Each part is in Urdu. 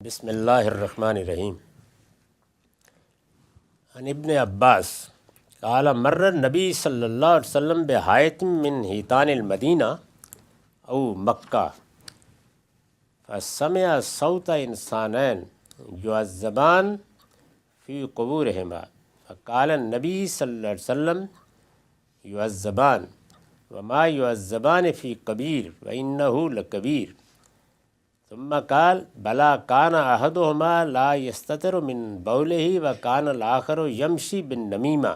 بسم اللہ الرحمن الرحیم۔ عن ابن عباس قال مر النبی صلی اللہ علیہ وسلم بحائط من حیطان المدینہ او مکہ فسمع صوت انسانین یعذبان فی قبورہما فقال النبی صلی اللہ علیہ وسلم یعذبان وما یعذبان فی کبیر وانہ لکبیر ثم قال بلا کان احدہما لا یستتر من بولہ وکان الآخر یمشی بالنمیمہ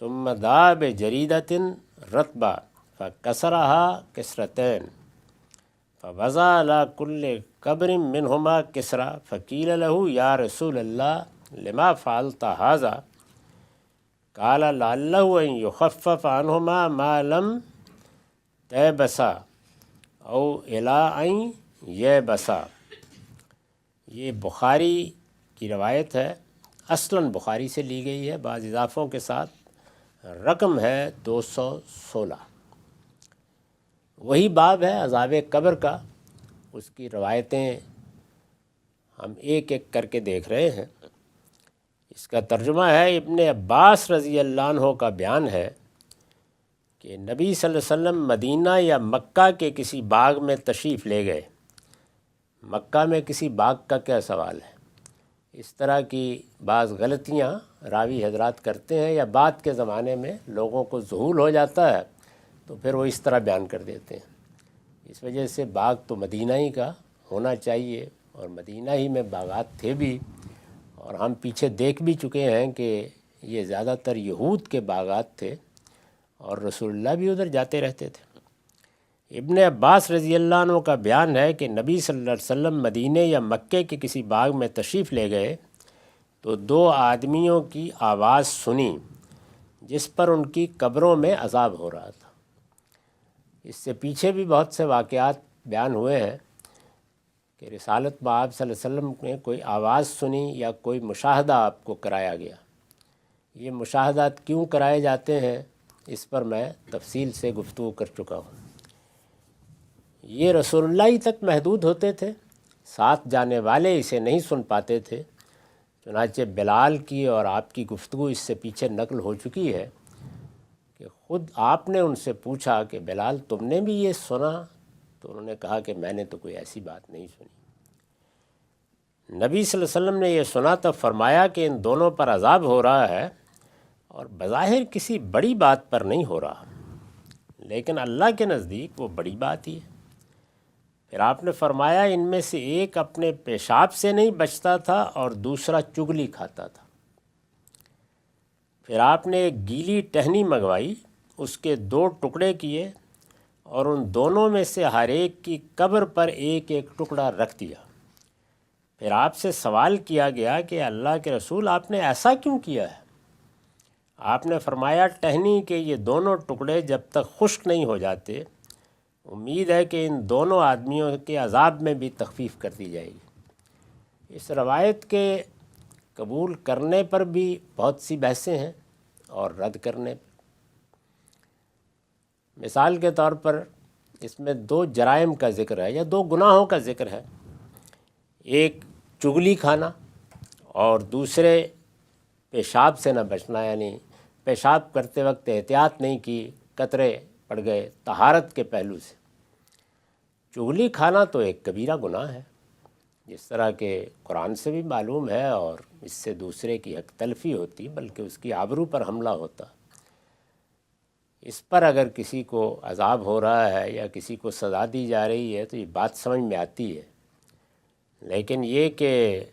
ثم دعا بجریدۃ رطبہ فکسرہا کسرتین فوضع علی کل قبر منہما کسرہ فقیل لہ یا رسول اللہ لما فعلت ھذا قال لعلہ ان یخفف عنہما ما لم تیبسا او الا ان یبسا۔ یہ بخاری کی روایت ہے، اصلاً بخاری سے لی گئی ہے، بعض اضافوں کے ساتھ، رقم ہے 216۔ وہی باب ہے عذاب قبر کا، اس کی روایتیں ہم ایک ایک کر کے دیکھ رہے ہیں۔ اس کا ترجمہ ہے، ابن عباس رضی اللہ عنہ کا بیان ہے کہ نبی صلی اللہ علیہ وسلم مدینہ یا مکہ کے کسی باغ میں تشریف لے گئے۔ مکہ میں کسی باغ کا کیا سوال ہے؟ اس طرح کی بعض غلطیاں راوی حضرات کرتے ہیں، یا بعد کے زمانے میں لوگوں کو ذہول ہو جاتا ہے تو پھر وہ اس طرح بیان کر دیتے ہیں۔ اس وجہ سے باغ تو مدینہ ہی کا ہونا چاہیے، اور مدینہ ہی میں باغات تھے بھی، اور ہم پیچھے دیکھ بھی چکے ہیں کہ یہ زیادہ تر یہود کے باغات تھے، اور رسول اللہ بھی ادھر جاتے رہتے تھے۔ ابن عباس رضی اللہ عنہ کا بیان ہے کہ نبی صلی اللہ علیہ وسلم مدینہ یا مکے کے کسی باغ میں تشریف لے گئے تو دو آدمیوں کی آواز سنی جس پر ان کی قبروں میں عذاب ہو رہا تھا۔ اس سے پیچھے بھی بہت سے واقعات بیان ہوئے ہیں کہ رسالت مآب صلی اللہ علیہ وسلم نے کوئی آواز سنی یا کوئی مشاہدہ آپ کو کرایا گیا۔ یہ مشاہدات کیوں کرائے جاتے ہیں اس پر میں تفصیل سے گفتگو کر چکا ہوں۔ یہ رسول اللہ ہی تک محدود ہوتے تھے، ساتھ جانے والے اسے نہیں سن پاتے تھے۔ چنانچہ بلال کی اور آپ کی گفتگو اس سے پیچھے نقل ہو چکی ہے کہ خود آپ نے ان سے پوچھا کہ بلال تم نے بھی یہ سنا؟ تو انہوں نے کہا کہ میں نے تو کوئی ایسی بات نہیں سنی۔ نبی صلی اللہ علیہ وسلم نے یہ سنا تو فرمایا کہ ان دونوں پر عذاب ہو رہا ہے، اور بظاہر کسی بڑی بات پر نہیں ہو رہا، لیکن اللہ کے نزدیک وہ بڑی بات ہی ہے۔ پھر آپ نے فرمایا ان میں سے ایک اپنے پیشاب سے نہیں بچتا تھا اور دوسرا چگلی کھاتا تھا۔ پھر آپ نے ایک گیلی ٹہنی منگوائی، اس کے 2 ٹکڑے کیے اور ان دونوں میں سے ہر ایک کی قبر پر ایک ایک ٹکڑا رکھ دیا۔ پھر آپ سے سوال کیا گیا کہ اللہ کے رسول آپ نے ایسا کیوں کیا ہے؟ آپ نے فرمایا ٹہنی کے یہ دونوں ٹکڑے جب تک خشک نہیں ہو جاتے، امید ہے کہ ان دونوں آدمیوں کے عذاب میں بھی تخفیف کر دی جائے گی۔ اس روایت کے قبول کرنے پر بھی بہت سی بحثیں ہیں، اور رد کرنے پر۔ مثال کے طور پر اس میں 2 جرائم کا ذکر ہے، یا 2 گناہوں کا ذکر ہے، ایک چگلی کھانا اور دوسرے پیشاب سے نہ بچنا، یعنی پیشاب کرتے وقت احتیاط نہیں کی، قطرے پڑ گئے طہارت کے پہلو سے۔ چگلی کھانا تو ایک کبیرہ گناہ ہے، جس طرح کہ قرآن سے بھی معلوم ہے، اور اس سے دوسرے کی حق تلفی ہوتی، بلکہ اس کی آبرو پر حملہ ہوتا۔ اس پر اگر کسی کو عذاب ہو رہا ہے یا کسی کو سزا دی جا رہی ہے تو یہ بات سمجھ میں آتی ہے، لیکن یہ کہ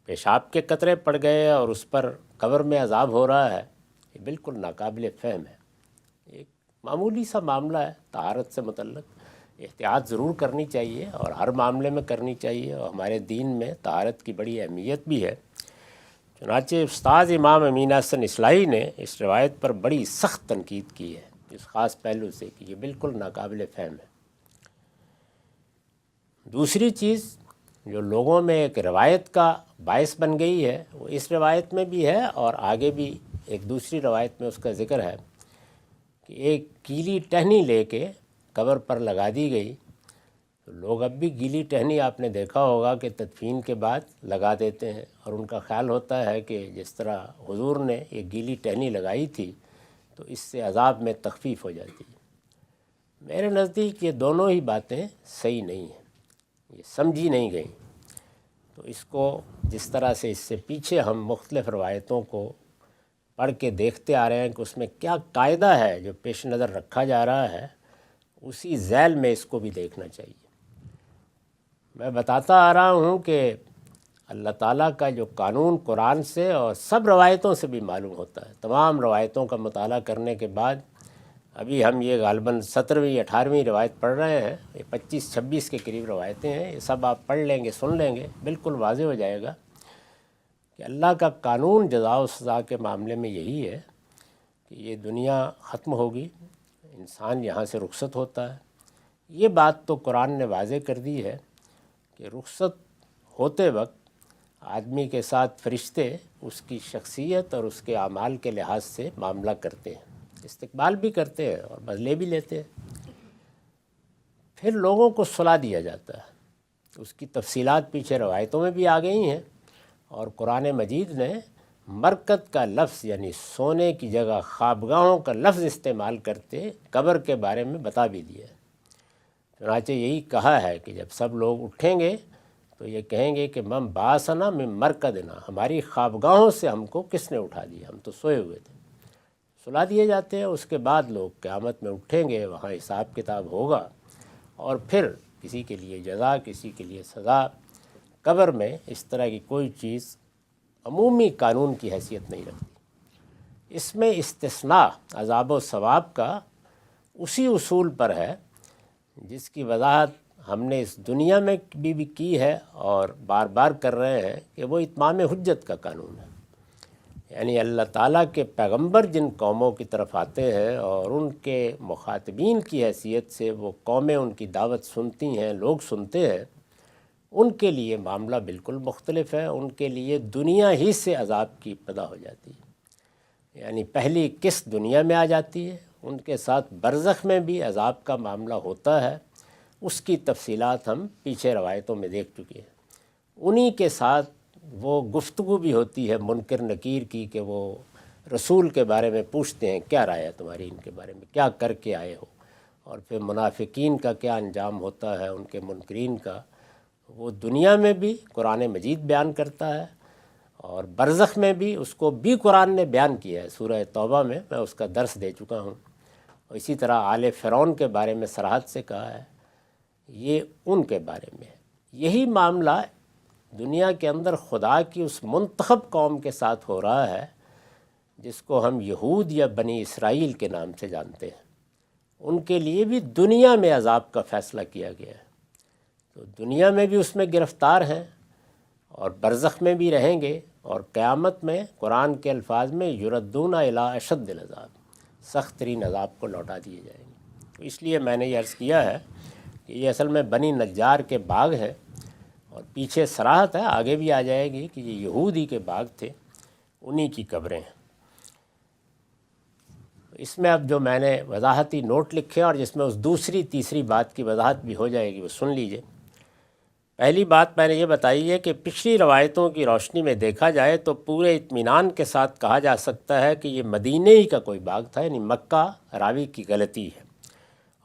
پیشاب کے قطرے پڑ گئے اور اس پر قبر میں عذاب ہو رہا ہے، یہ بالکل ناقابل فہم ہے۔ ایک معمولی سا معاملہ ہے، طہارت سے متعلق احتیاط ضرور کرنی چاہیے، اور ہر معاملے میں کرنی چاہیے، اور ہمارے دین میں طہارت کی بڑی اہمیت بھی ہے۔ چنانچہ استاد امام امین حسن اصلاحی نے اس روایت پر بڑی سخت تنقید کی ہے، اس خاص پہلو سے کہ یہ بالکل ناقابل فہم ہے۔ دوسری چیز جو لوگوں میں ایک روایت کا باعث بن گئی ہے، وہ اس روایت میں بھی ہے، اور آگے بھی ایک دوسری روایت میں اس کا ذکر ہے کہ ایک گیلی ٹہنی لے کے قبر پر لگا دی گئی، تو لوگ اب بھی گیلی ٹہنی آپ نے دیکھا ہوگا کہ تدفین کے بعد لگا دیتے ہیں، اور ان کا خیال ہوتا ہے کہ جس طرح حضور نے یہ گیلی ٹہنی لگائی تھی تو اس سے عذاب میں تخفیف ہو جاتی ہے۔ میرے نزدیک یہ دونوں ہی باتیں صحیح نہیں ہیں، یہ سمجھی نہیں گئیں۔ تو اس کو جس طرح سے اس سے پیچھے ہم مختلف روایتوں کو پڑھ کے دیکھتے آ رہے ہیں کہ اس میں کیا قاعدہ ہے جو پیش نظر رکھا جا رہا ہے، اسی ذیل میں اس کو بھی دیکھنا چاہیے۔ میں بتاتا آ رہا ہوں کہ اللہ تعالیٰ کا جو قانون قرآن سے اور سب روایتوں سے بھی معلوم ہوتا ہے۔ تمام روایتوں کا مطالعہ کرنے کے بعد ابھی ہم یہ غالباً 17ویں 18ویں روایت پڑھ رہے ہیں، یہ 25-26 کے قریب روایتیں ہیں، یہ سب آپ پڑھ لیں گے، سن لیں گے، بالکل واضح ہو جائے گا کہ اللہ کا قانون جزا و سزا کے معاملے میں یہی ہے کہ یہ دنیا ختم ہوگی، انسان یہاں سے رخصت ہوتا ہے۔ یہ بات تو قرآن نے واضح کر دی ہے کہ رخصت ہوتے وقت آدمی کے ساتھ فرشتے اس کی شخصیت اور اس کے اعمال کے لحاظ سے معاملہ کرتے ہیں، استقبال بھی کرتے ہیں اور بدلے بھی لیتے ہیں۔ پھر لوگوں کو صلا دیا جاتا ہے، اس کی تفصیلات پیچھے روایتوں میں بھی آ گئی ہیں، اور قرآن مجید نے مرکت کا لفظ یعنی سونے کی جگہ خوابگاہوں کا لفظ استعمال کرتے قبر کے بارے میں بتا بھی دیا ہے۔ چنانچہ یہی کہا ہے کہ جب سب لوگ اٹھیں گے تو یہ کہیں گے کہ من بعثنا من مرقدنا، ہماری خوابگاہوں سے ہم کو کس نے اٹھا دیا، ہم تو سوئے ہوئے تھے۔ سلا دیے جاتے ہیں، اس کے بعد لوگ قیامت میں اٹھیں گے، وہاں حساب کتاب ہوگا، اور پھر کسی کے لیے جزا، کسی کے لیے سزا۔ قبر میں اس طرح کی کوئی چیز عمومی قانون کی حیثیت نہیں رکھتی۔ اس میں استثناء عذاب و ثواب کا اسی اصول پر ہے جس کی وضاحت ہم نے اس دنیا میں بھی کی ہے اور بار بار کر رہے ہیں، کہ وہ اتمام حجت کا قانون ہے۔ یعنی اللہ تعالیٰ کے پیغمبر جن قوموں کی طرف آتے ہیں اور ان کے مخاطبین کی حیثیت سے وہ قومیں ان کی دعوت سنتی ہیں، لوگ سنتے ہیں، ان کے لیے معاملہ بالکل مختلف ہے۔ ان کے لیے دنیا ہی سے عذاب کی ابتدا ہو جاتی ہے، یعنی پہلی قسط دنیا میں آ جاتی ہے، ان کے ساتھ برزخ میں بھی عذاب کا معاملہ ہوتا ہے۔ اس کی تفصیلات ہم پیچھے روایتوں میں دیکھ چکے ہیں۔ انہی کے ساتھ وہ گفتگو بھی ہوتی ہے منکر نکیر کی، کہ وہ رسول کے بارے میں پوچھتے ہیں کیا رائے ہے تمہاری ان کے بارے میں، کیا کر کے آئے ہو، اور پھر منافقین کا کیا انجام ہوتا ہے، ان کے منکرین کا، وہ دنیا میں بھی قرآن مجید بیان کرتا ہے، اور برزخ میں بھی اس کو بھی قرآن نے بیان کیا ہے۔ سورہ توبہ میں اس کا درس دے چکا ہوں، اور اسی طرح آل فرعون کے بارے میں صراحت سے کہا ہے، یہ ان کے بارے میں ہے۔ یہی معاملہ دنیا کے اندر خدا کی اس منتخب قوم کے ساتھ ہو رہا ہے جس کو ہم یہود یا بنی اسرائیل کے نام سے جانتے ہیں۔ ان کے لیے بھی دنیا میں عذاب کا فیصلہ کیا گیا ہے، تو دنیا میں بھی اس میں گرفتار ہیں، اور برزخ میں بھی رہیں گے، اور قیامت میں قرآن کے الفاظ میں یردون الی اشد العذاب، سخت ترین عذاب کو لوٹا دیے جائیں گے۔ تو اس لیے میں نے یہ عرض کیا ہے کہ یہ اصل میں بنی نجار کے باغ ہے، اور پیچھے صراحت ہے، آگے بھی آ جائے گی کہ یہ یہودی کے باغ تھے، انہی کی قبریں ہیں۔ اس میں اب جو میں نے وضاحتی نوٹ لکھے اور جس میں اس دوسری تیسری بات کی وضاحت بھی ہو جائے گی، وہ سن لیجئے۔ پہلی بات میں نے یہ بتائی ہے کہ پچھلی روایتوں کی روشنی میں دیکھا جائے تو پورے اطمینان کے ساتھ کہا جا سکتا ہے کہ یہ مدینے ہی کا کوئی باغ تھا، یعنی مکہ راوی کی غلطی ہے،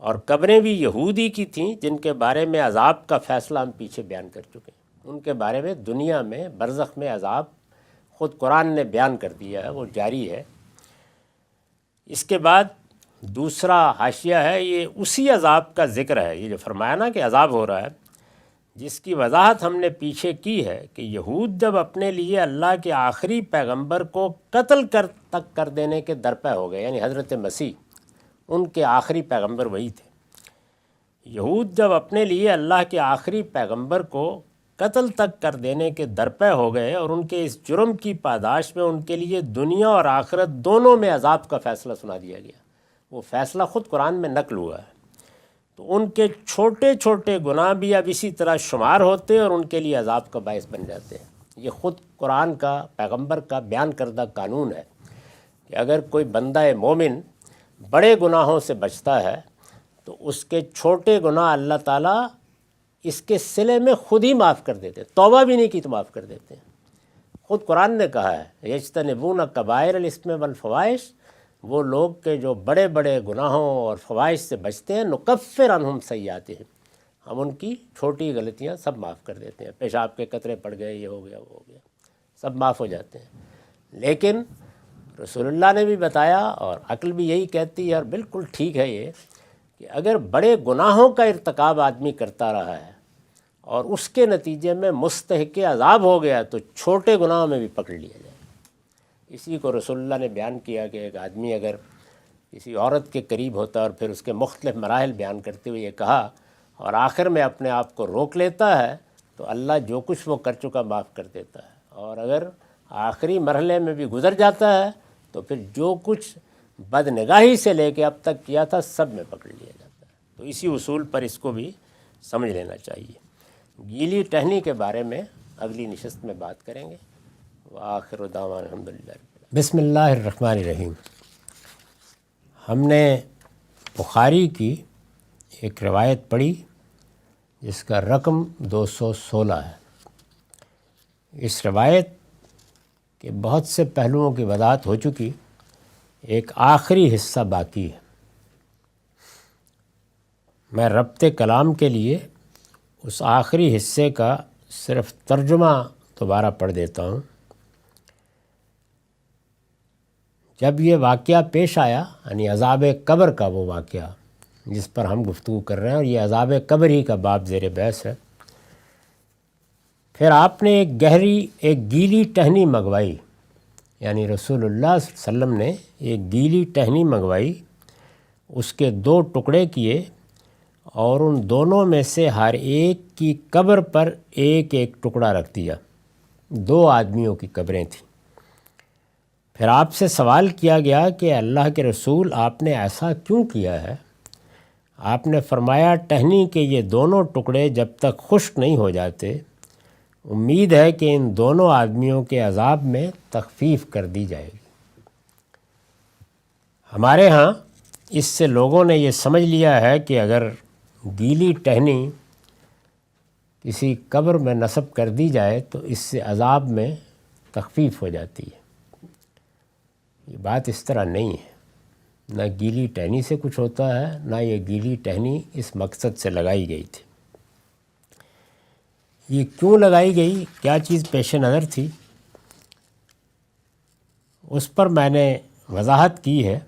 اور قبریں بھی یہودی کی تھیں جن کے بارے میں عذاب کا فیصلہ ہم پیچھے بیان کر چکے ہیں۔ ان کے بارے میں دنیا میں برزخ میں عذاب خود قرآن نے بیان کر دیا ہے، وہ جاری ہے۔ اس کے بعد دوسرا حاشیہ ہے، یہ اسی عذاب کا ذکر ہے، یہ جو فرمایا نا کہ عذاب ہو رہا ہے، جس کی وضاحت ہم نے پیچھے کی ہے کہ یہود جب اپنے لیے اللہ کے آخری پیغمبر کو قتل تک کر دینے کے درپے ہو گئے، یعنی حضرت مسیح ان کے آخری پیغمبر وہی تھے۔ یہود جب اپنے لیے اللہ کے آخری پیغمبر کو قتل تک کر دینے کے درپے ہو گئے، اور ان کے اس جرم کی پاداش میں ان کے لیے دنیا اور آخرت دونوں میں عذاب کا فیصلہ سنا دیا گیا، وہ فیصلہ خود قرآن میں نقل ہوا ہے، تو ان کے چھوٹے چھوٹے گناہ بھی اب اسی طرح شمار ہوتے اور ان کے لیے عذاب کا باعث بن جاتے ہیں۔ یہ خود قرآن کا پیغمبر کا بیان کردہ قانون ہے کہ اگر کوئی بندہ مومن بڑے گناہوں سے بچتا ہے تو اس کے چھوٹے گناہ اللہ تعالیٰ اس کے صلے میں خود ہی معاف کر دیتے، توبہ بھی نہیں کی تو معاف کر دیتے ہیں۔ خود قرآن نے کہا ہے یجتنبون کبائر الاسم والفواحش، وہ لوگ کہ جو بڑے بڑے گناہوں اور فواحش سے بچتے ہیں، نکفر عنہم سیئاتہم، ہم ان کی چھوٹی غلطیاں سب معاف کر دیتے ہیں، پیشاب کے قطرے پڑ گئے، یہ ہو گیا وہ ہو گیا، سب معاف ہو جاتے ہیں۔ لیکن رسول اللہ نے بھی بتایا اور عقل بھی یہی کہتی ہے، اور بالکل ٹھیک ہے یہ، کہ اگر بڑے گناہوں کا ارتکاب آدمی کرتا رہا ہے اور اس کے نتیجے میں مستحق عذاب ہو گیا تو چھوٹے گناہوں میں بھی پکڑ لیا جائے۔ اسی کو رسول اللہ نے بیان کیا کہ ایک آدمی اگر کسی عورت کے قریب ہوتا ہے اور پھر اس کے مختلف مراحل بیان کرتے ہوئے یہ کہا اور آخر میں اپنے آپ کو روک لیتا ہے تو اللہ جو کچھ وہ کر چکا معاف کر دیتا ہے، اور اگر آخری مرحلے میں بھی گزر جاتا ہے تو پھر جو کچھ بد نگاہی سے لے کے اب تک کیا تھا سب میں پکڑ لیا جاتا ہے۔ تو اسی اصول پر اس کو بھی سمجھ لینا چاہیے۔ گیلی ٹہنی کے بارے میں اگلی نشست میں بات کریں گے۔ وآخر دعوانا الحمدللہ۔ بسم اللہ الرحمن الرحیم۔ ہم نے بخاری کی ایک روایت پڑھی جس کا رقم 216 ہے۔ اس روایت کے بہت سے پہلوؤں کی وضاحت ہو چکی، ایک آخری حصہ باقی ہے۔ میں ربط کلام کے لیے اس آخری حصے کا صرف ترجمہ دوبارہ پڑھ دیتا ہوں۔ جب یہ واقعہ پیش آیا، یعنی عذاب قبر کا وہ واقعہ جس پر ہم گفتگو کر رہے ہیں، اور یہ عذاب قبر ہی کا باب زیر بحث ہے، پھر آپ نے ایک گیلی ٹہنی منگوائی، یعنی رسول اللہ صلی اللہ علیہ وسلم نے ایک گیلی ٹہنی منگوائی، اس کے 2 ٹکڑے کیے اور ان دونوں میں سے ہر ایک کی قبر پر ایک ایک ٹکڑا رکھ دیا۔ 2 آدمیوں کی قبریں تھیں۔ پھر آپ سے سوال کیا گیا کہ اللہ کے رسول آپ نے ایسا کیوں کیا ہے؟ آپ نے فرمایا ٹہنی کے یہ دونوں ٹکڑے جب تک خشک نہیں ہو جاتے امید ہے کہ ان دونوں آدمیوں کے عذاب میں تخفیف کر دی جائے گی۔ ہمارے ہاں اس سے لوگوں نے یہ سمجھ لیا ہے کہ اگر گیلی ٹہنی کسی قبر میں نصب کر دی جائے تو اس سے عذاب میں تخفیف ہو جاتی ہے۔ یہ بات اس طرح نہیں ہے، نہ گیلی ٹہنی سے کچھ ہوتا ہے، نہ یہ گیلی ٹہنی اس مقصد سے لگائی گئی تھی۔ یہ کیوں لگائی گئی، کیا چیز پیش نظر تھی، اس پر میں نے وضاحت کی ہے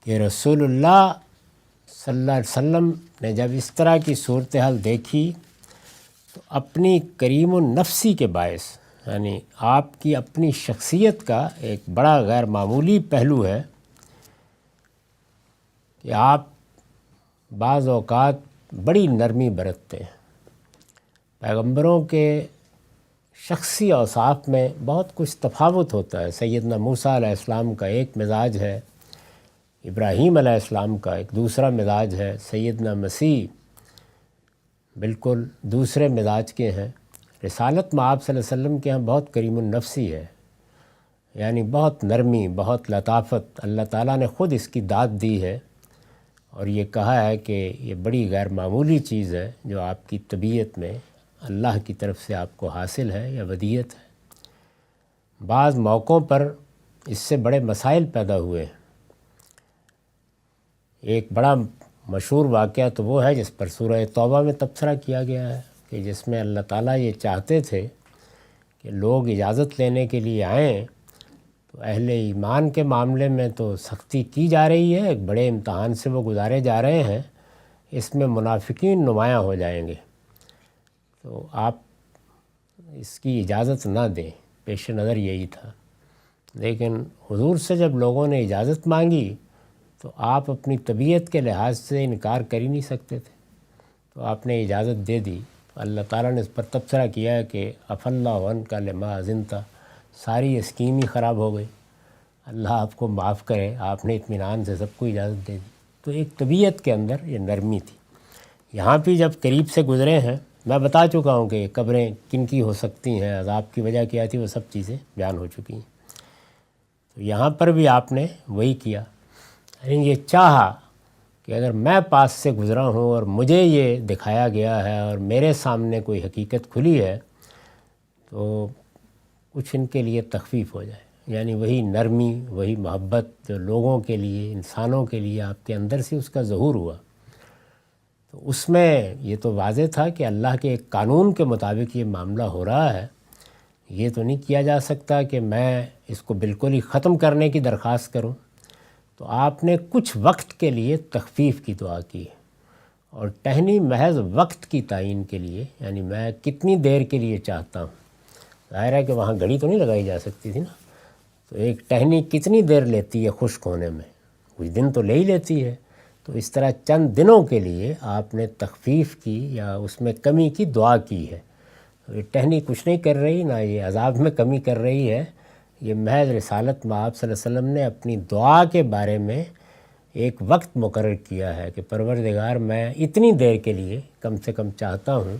کہ رسول اللہ صلی اللہ علیہ وسلم نے جب اس طرح کی صورتحال دیکھی تو اپنی کریم النفسی کے باعث، یعنی آپ کی اپنی شخصیت کا ایک بڑا غیر معمولی پہلو ہے کہ آپ بعض اوقات بڑی نرمی برتتے ہیں۔ پیغمبروں کے شخصی اوصاف میں بہت کچھ تفاوت ہوتا ہے۔ سیدنا موسیٰ علیہ السلام کا ایک مزاج ہے، ابراہیم علیہ السلام کا ایک دوسرا مزاج ہے، سیدنا مسیح بالکل دوسرے مزاج کے ہیں۔ رسالت میں آپ صلی اللہ علیہ وسلم کے ہاں بہت کریم النفسی ہے، یعنی بہت نرمی، بہت لطافت، اللہ تعالیٰ نے خود اس کی داد دی ہے، اور یہ کہا ہے کہ یہ بڑی غیر معمولی چیز ہے جو آپ کی طبیعت میں اللہ کی طرف سے آپ کو حاصل ہے یا ودیعت ہے۔ بعض موقعوں پر اس سے بڑے مسائل پیدا ہوئے ہیں۔ ایک بڑا مشہور واقعہ تو وہ ہے جس پر سورہ توبہ میں تبصرہ کیا گیا ہے، کہ جس میں اللہ تعالیٰ یہ چاہتے تھے کہ لوگ اجازت لینے کے لیے آئیں، تو اہل ایمان کے معاملے میں تو سختی کی جا رہی ہے، ایک بڑے امتحان سے وہ گزارے جا رہے ہیں، اس میں منافقین نمایاں ہو جائیں گے، تو آپ اس کی اجازت نہ دیں، پیش نظر یہی تھا۔ لیکن حضور سے جب لوگوں نے اجازت مانگی تو آپ اپنی طبیعت کے لحاظ سے انکار کر ہی نہیں سکتے تھے، تو آپ نے اجازت دے دی۔ اللہ تعالیٰ نے اس پر تبصرہ کیا ہے کہ عفی اللہ عنک لما اذنت، ساری اسکیم ہی خراب ہو گئی، اللہ آپ کو معاف کرے، آپ نے اطمینان سے سب کو اجازت دے دی۔ تو ایک طبیعت کے اندر یہ نرمی تھی۔ یہاں بھی جب قریب سے گزرے ہیں، میں بتا چکا ہوں کہ قبریں کن کی ہو سکتی ہیں، عذاب کی وجہ کیا تھی، وہ سب چیزیں بیان ہو چکی ہیں۔ تو یہاں پر بھی آپ نے وہی کیا، یعنی یہ چاہا کہ اگر میں پاس سے گزرا ہوں اور مجھے یہ دکھایا گیا ہے اور میرے سامنے کوئی حقیقت کھلی ہے تو کچھ ان کے لیے تخفیف ہو جائے، یعنی وہی نرمی، وہی محبت جو لوگوں کے لیے، انسانوں کے لیے آپ کے اندر سے اس کا ظہور ہوا، تو اس میں یہ تو واضح تھا کہ اللہ کے ایک قانون کے مطابق یہ معاملہ ہو رہا ہے۔ یہ تو نہیں کیا جا سکتا کہ میں اس کو بالکل ہی ختم کرنے کی درخواست کروں، تو آپ نے کچھ وقت کے لیے تخفیف کی دعا کی ہے، اور ٹہنی محض وقت کی تعین کے لیے، یعنی میں کتنی دیر کے لیے چاہتا ہوں، ظاہر ہے کہ وہاں گھڑی تو نہیں لگائی جا سکتی تھی نا، تو ایک ٹہنی کتنی دیر لیتی ہے خشک ہونے میں، کچھ دن تو لے ہی لیتی ہے، تو اس طرح چند دنوں کے لیے آپ نے تخفیف کی یا اس میں کمی کی دعا کی ہے۔ یہ ٹہنی کچھ نہیں کر رہی، نہ یہ عذاب میں کمی کر رہی ہے، یہ محض رسالت مآب صلی اللہ علیہ وسلم نے اپنی دعا کے بارے میں ایک وقت مقرر کیا ہے کہ پروردگار میں اتنی دیر کے لیے کم سے کم چاہتا ہوں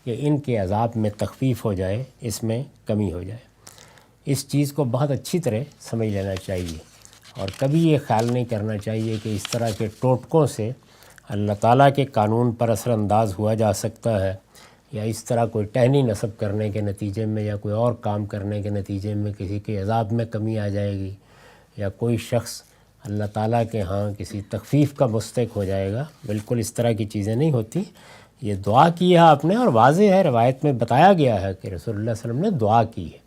کہ ان کے عذاب میں تخفیف ہو جائے، اس میں کمی ہو جائے۔ اس چیز کو بہت اچھی طرح سمجھ لینا چاہیے، اور کبھی یہ خیال نہیں کرنا چاہیے کہ اس طرح کے ٹوٹکوں سے اللہ تعالیٰ کے قانون پر اثر انداز ہوا جا سکتا ہے، یا اس طرح کوئی ٹہنی نصب کرنے کے نتیجے میں یا کوئی اور کام کرنے کے نتیجے میں کسی کے عذاب میں کمی آ جائے گی، یا کوئی شخص اللہ تعالیٰ کے ہاں کسی تخفیف کا مستحق ہو جائے گا۔ بالکل اس طرح کی چیزیں نہیں ہوتی۔ یہ دعا کی ہے آپ نے، اور واضح ہے، روایت میں بتایا گیا ہے کہ رسول اللہ صلی اللہ علیہ وسلم نے دعا کی ہے،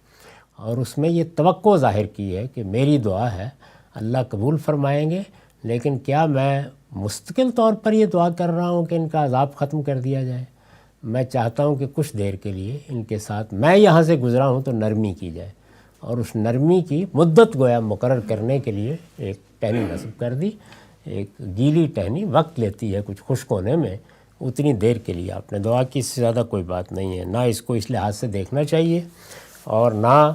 اور اس میں یہ توقع ظاہر کی ہے کہ میری دعا ہے، اللہ قبول فرمائیں گے، لیکن کیا میں مستقل طور پر یہ دعا کر رہا ہوں کہ ان کا عذاب ختم کر دیا جائے؟ میں چاہتا ہوں کہ کچھ دیر کے لیے ان کے ساتھ میں یہاں سے گزرا ہوں تو نرمی کی جائے، اور اس نرمی کی مدت گویا مقرر کرنے کے لیے ایک ٹہنی نصب کر دی۔ ایک گیلی ٹہنی وقت لیتی ہے کچھ خشک ہونے میں، اتنی دیر کے لیے آپ نے دعا کی، اس سے زیادہ کوئی بات نہیں ہے۔ نہ اس کو اس لحاظ سے دیکھنا چاہیے، اور نہ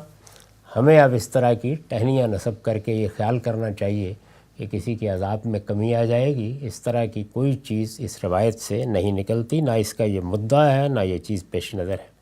ہمیں اب اس طرح کی ٹہنیاں نصب کر کے یہ خیال کرنا چاہیے کہ کسی کے عذاب میں کمی آ جائے گی۔ اس طرح کی کوئی چیز اس روایت سے نہیں نکلتی، نہ اس کا یہ مدعا ہے، نہ یہ چیز پیش نظر ہے۔